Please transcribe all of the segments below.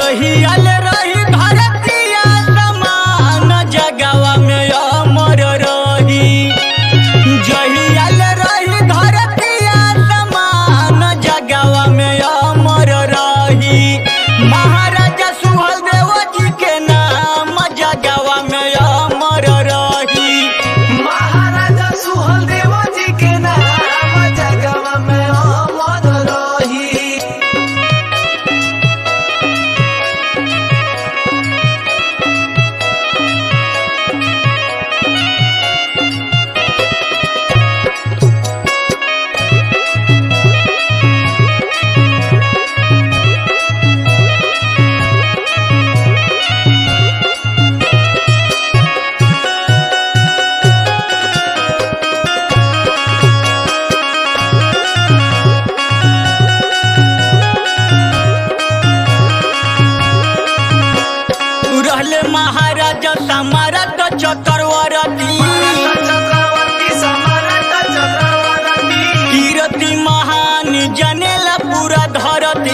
जहियाल रही धरतिया समान जगवा में अमर रही। जहियाल रही धरतिया समान जगवा में अमर रही। महाराजा सुहेलदेव जी के नाम जगवा में अमर रही। महाराजा सुहेलदेव जी के नाम जगवा में अमर रही। रहले महाराजा सम्राट चक्रवर्ती। कीर्ति महान जनेला पूरा धरती।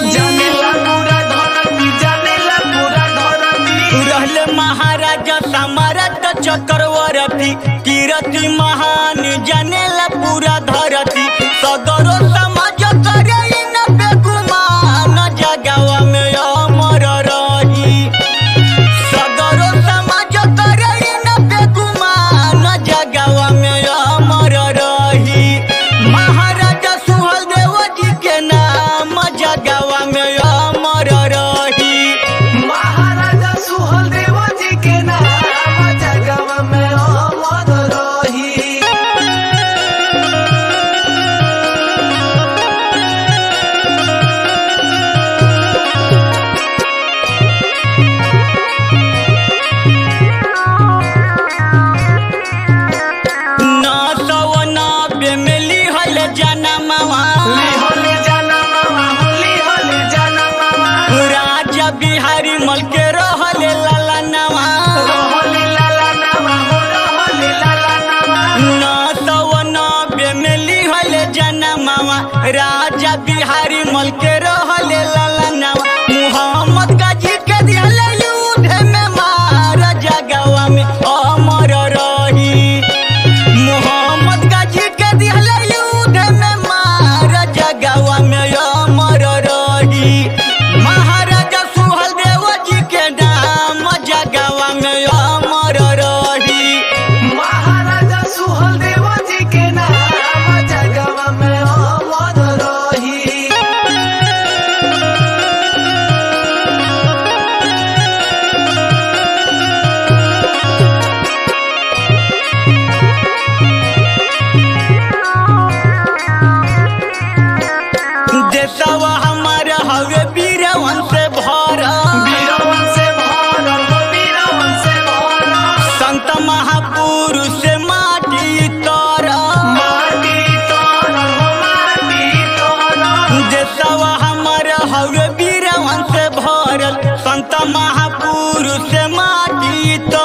रहले महाराजा सम्राट चक्रवर्ती। कीर्ति महान जनेला पूरा धरती। सगरो समाज करे इन बेगुमान जगवा में अमर रही। सगरो समाज करे इन बेगुमान जगवा में अमर रही। महाराजा सुहेलदेव जी के नाम जगवा में अमर रही। महाराजा सुहेलदेव जी के नाम जगवा में अमर रही। राजा बिहारी मल के रहले लाला नवा। 990 में लिहले जनमवा। राजा बिहारी मल के रहले लाला नवा। मुहम्मद गाजी के दिहले युद्ध में मार जगवा में अमर रही। मुहम्मद गाजी के दिहले युद्ध में मार जगवा में अमर रही। महाराजा सुहेलदेव जी के नाम जगवा में अमर रही। महाराजा सुहेलदेव जी के नाम जगवा में अमर रही। देशवा हमार हवे वीरवन से भरा। संत महापुरुष से माटी तोरा। देशवा हमार हवे वीरवन से भरल। संत महापुरुष से माटी तोरा।